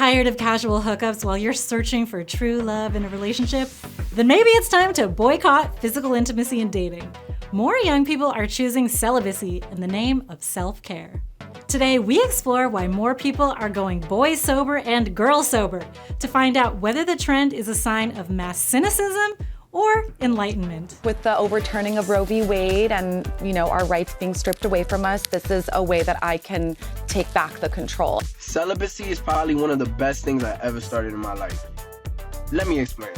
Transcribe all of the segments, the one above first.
Tired of casual hookups while you're searching for true love in a relationship? Then maybe it's time to boycott physical intimacy in dating. More young people are choosing celibacy in the name of self-care. Today, we explore why more people are going boysober and girlsober to find out whether the trend is a sign of mass cynicism or enlightenment. With the overturning of Roe v. Wade and, our rights being stripped away from us, this is a way that I can take back the control. Celibacy is probably one of the best things I ever started in my life. Let me explain.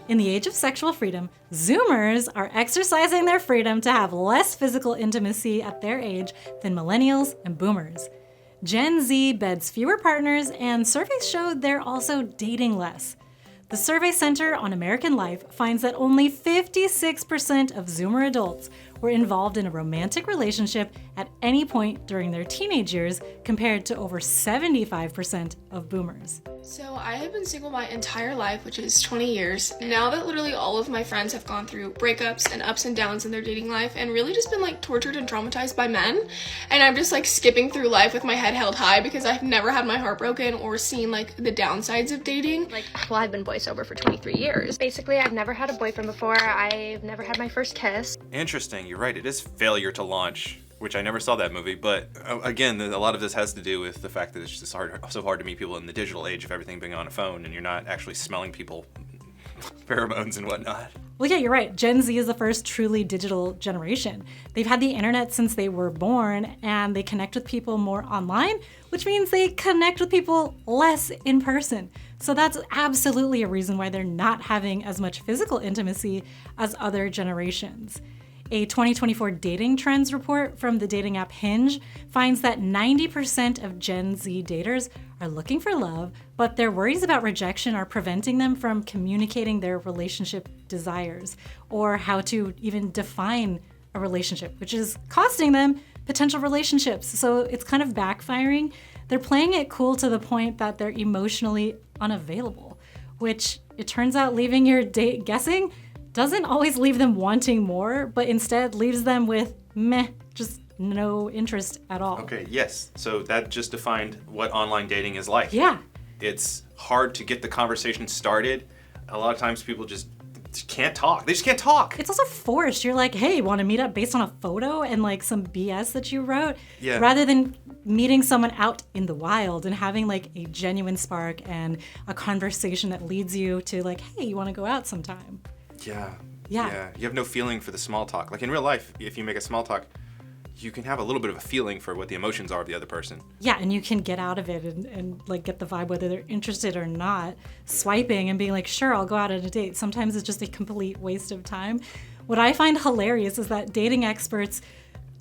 In the age of sexual freedom, Zoomers are exercising their freedom to have less physical intimacy at their age than millennials and boomers. Gen Z beds fewer partners, and surveys showed they're also dating less. The Survey Center on American Life finds that only 56% of Zoomer adults were involved in a romantic relationship at any point during their teenage years, compared to over 75% of boomers. So I have been single my entire life, which is 20 years. Now that literally all of my friends have gone through breakups and ups and downs in their dating life and really just been tortured and traumatized by men, and I'm just skipping through life with my head held high because I've never had my heart broken or seen the downsides of dating. I've been boysober for 23 years. Basically, I've never had a boyfriend before. I've never had my first kiss. Interesting, you're right, it is failure to launch, which I never saw that movie, but again, a lot of this has to do with the fact that it's just so hard to meet people in the digital age of everything being on a phone, and you're not actually smelling people pheromones and whatnot. Well, yeah, you're right. Gen Z is the first truly digital generation. They've had the internet since they were born, and they connect with people more online, which means they connect with people less in person. So that's absolutely a reason why they're not having as much physical intimacy as other generations. A 2024 dating trends report from the dating app Hinge finds that 90% of Gen Z daters are looking for love, but their worries about rejection are preventing them from communicating their relationship desires or how to even define a relationship, which is costing them potential relationships. So it's kind of backfiring. They're playing it cool to the point that they're emotionally unavailable, which it turns out leaving your date guessing doesn't always leave them wanting more, but instead leaves them with just no interest at all. Okay, yes. So that just defined what online dating is like. Yeah. It's hard to get the conversation started. A lot of times people just can't talk. They just can't talk. It's also forced. You're like, hey, want to meet up based on a photo and some BS that you wrote? Yeah. Rather than meeting someone out in the wild and having a genuine spark and a conversation that leads you to hey, you want to go out sometime? Yeah. Yeah. You have no feeling for the small talk. In real life, if you make a small talk, you can have a little bit of a feeling for what the emotions are of the other person. Yeah, and you can get out of it and get the vibe whether they're interested or not. Swiping and being sure, I'll go out on a date. Sometimes it's just a complete waste of time. What I find hilarious is that dating experts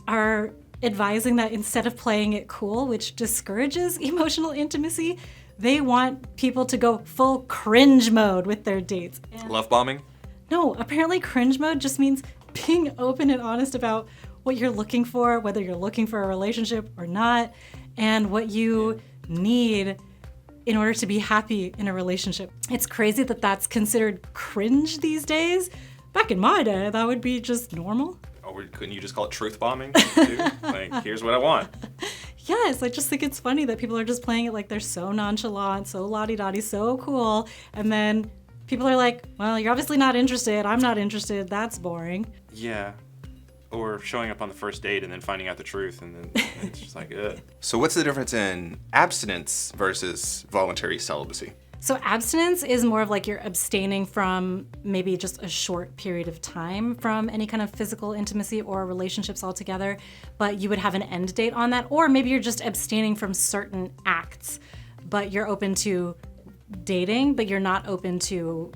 are advising that instead of playing it cool, which discourages emotional intimacy, they want people to go full cringe mode with their dates. And love bombing? No, apparently cringe mode just means being open and honest about what you're looking for, whether you're looking for a relationship or not, and what you need in order to be happy in a relationship. It's crazy that that's considered cringe these days. Back in my day, that would be just normal. Or couldn't you just call it truth bombing too? Here's what I want. Yes, I just think it's funny that people are just playing it like they're so nonchalant, so la-di-da-di, so cool, and then people are like, well, you're obviously not interested, I'm not interested, that's boring. Yeah. Or showing up on the first date and then finding out the truth, and then it's just ugh. So what's the difference in abstinence versus voluntary celibacy? So abstinence is more of you're abstaining from maybe just a short period of time from any kind of physical intimacy or relationships altogether, but you would have an end date on that, or maybe you're just abstaining from certain acts, but you're open to dating, but you're not open to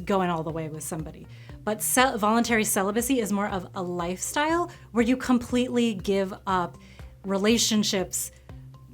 going all the way with somebody. But voluntary celibacy is more of a lifestyle where you completely give up relationships,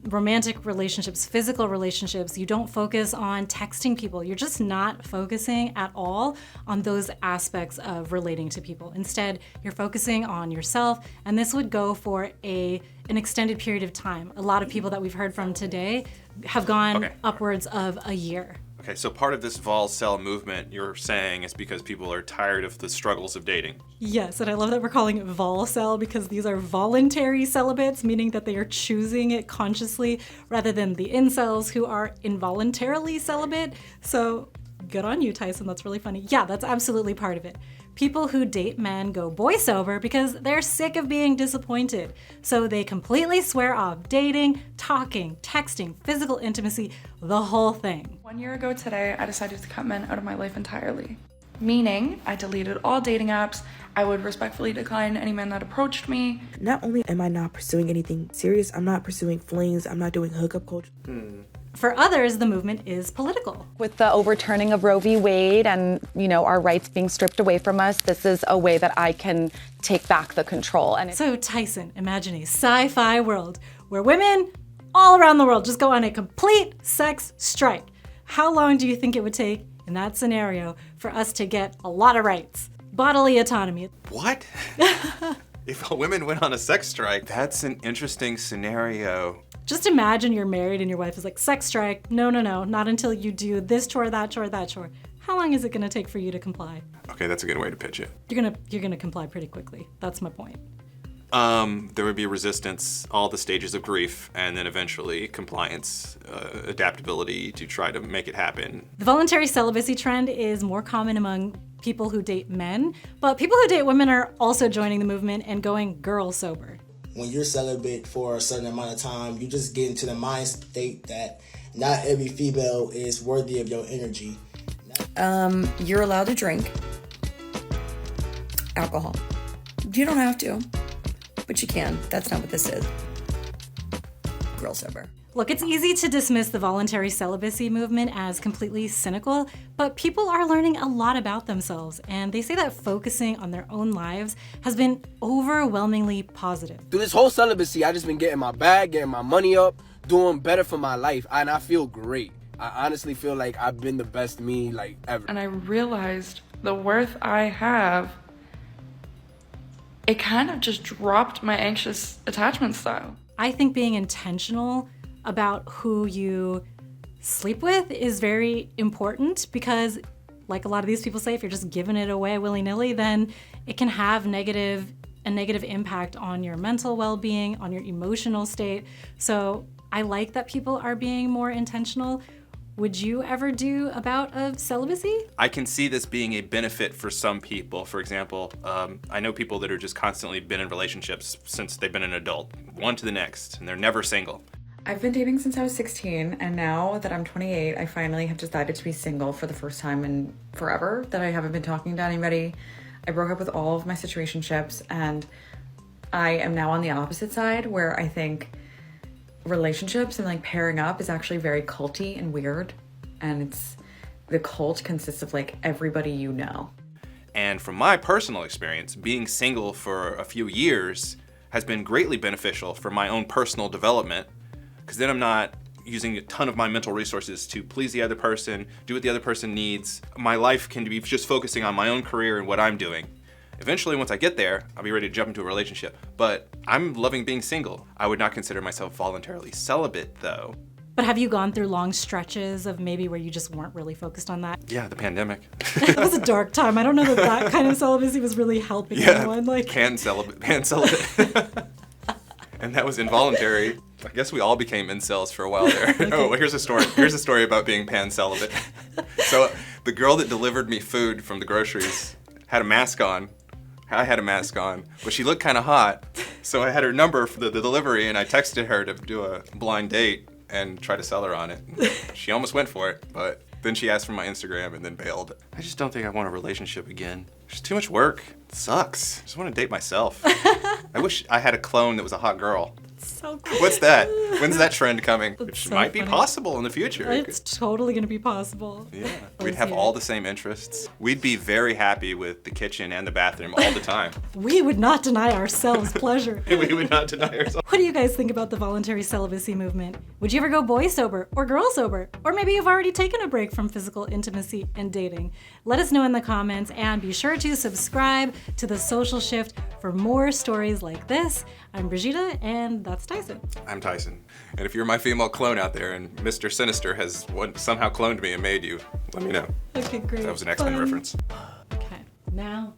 romantic relationships, physical relationships. You don't focus on texting people. You're just not focusing at all on those aspects of relating to people. Instead, you're focusing on yourself, and this would go for an extended period of time. A lot of people that we've heard from today have gone upwards of a year. Okay, so part of this vol-cel movement you're saying is because people are tired of the struggles of dating. Yes, and I love that we're calling it vol-cel because these are voluntary celibates, meaning that they are choosing it consciously rather than the incels who are involuntarily celibate. So good on you, Tyson. That's really funny. Yeah, that's absolutely part of it. People who date men go boysober because they're sick of being disappointed. So they completely swear off dating, talking, texting, physical intimacy, the whole thing. 1 year ago today, I decided to cut men out of my life entirely. Meaning, I deleted all dating apps. I would respectfully decline any men that approached me. Not only am I not pursuing anything serious, I'm not pursuing flings, I'm not doing hookup culture. For others, the movement is political. With the overturning of Roe v. Wade and, our rights being stripped away from us, this is a way that I can take back the control. And So Tyson, imagine a sci-fi world where women all around the world just go on a complete sex strike. How long do you think it would take in that scenario for us to get a lot of rights? Bodily autonomy. What? If women went on a sex strike, that's an interesting scenario. Just imagine you're married and your wife is like, sex strike, no, not until you do this chore, that chore, that chore. How long is it gonna take for you to comply? Okay, that's a good way to pitch it. You're gonna comply pretty quickly. That's my point. There would be resistance, all the stages of grief, and then eventually compliance, adaptability to try to make it happen. The voluntary celibacy trend is more common among people who date men, but people who date women are also joining the movement and going girl sober. When you're celibate for a certain amount of time, you just get into the mind state that not every female is worthy of your energy. You're allowed to drink alcohol. You don't have to, but you can. That's not what this is. Girl sober. Look, it's easy to dismiss the voluntary celibacy movement as completely cynical, but people are learning a lot about themselves, and they say that focusing on their own lives has been overwhelmingly positive. Through this whole celibacy, I just been getting my bag, getting my money up, doing better for my life, and I feel great. I honestly feel like I've been the best me ever. And I realized the worth I have, it kind of just dropped my anxious attachment style. I think being intentional about who you sleep with is very important because, like a lot of these people say, if you're just giving it away willy-nilly, then it can have a negative impact on your mental well-being, on your emotional state. So I like that people are being more intentional. Would you ever do a bout of celibacy? I can see this being a benefit for some people. For example, I know people that are just constantly been in relationships since they've been an adult, one to the next, and they're never single. I've been dating since I was 16, and now that I'm 28, I finally have decided to be single for the first time in forever, that I haven't been talking to anybody. I broke up with all of my situationships, and I am now on the opposite side, where I think relationships and pairing up is actually very culty and weird, and the cult consists of everybody you know. And from my personal experience, being single for a few years has been greatly beneficial for my own personal development, because then I'm not using a ton of my mental resources to please the other person, do what the other person needs. My life can be just focusing on my own career and what I'm doing. Eventually, once I get there, I'll be ready to jump into a relationship. But I'm loving being single. I would not consider myself voluntarily celibate, though. But have you gone through long stretches of maybe where you just weren't really focused on that? Yeah, the pandemic. It was a dark time. I don't know that kind of celibacy was really helping anyone. Pan celibate. And that was involuntary. I guess we all became incels for a while there. Okay. Oh, well, here's a story. Here's a story about being pan celibate. So the girl that delivered me food from the groceries had a mask on. I had a mask on, but she looked kind of hot. So I had her number for the delivery, and I texted her to do a blind date and try to sell her on it. She almost went for it, but then she asked for my Instagram and then bailed. I just don't think I want a relationship again. It's too much work. It sucks. I just want to date myself. I wish I had a clone that was a hot girl. So cool. What's that? When's that trend coming? That's Which so might be funny. possible in the future. It's totally going to be possible. Yeah. We'd have all the same interests. We'd be very happy with the kitchen and the bathroom all the time. We would not deny ourselves pleasure. We would not deny ourselves. What do you guys think about the voluntary celibacy movement? Would you ever go boy sober or girl sober? Or maybe you've already taken a break from physical intimacy and dating. Let us know in the comments, and be sure to subscribe to The Social Shift for more stories like this. I'm Brigida, and that's Tyson. I'm Tyson. And if you're my female clone out there and Mr. Sinister has somehow cloned me and made you, let me know. Okay, great. That was an X-Men reference. Okay, now...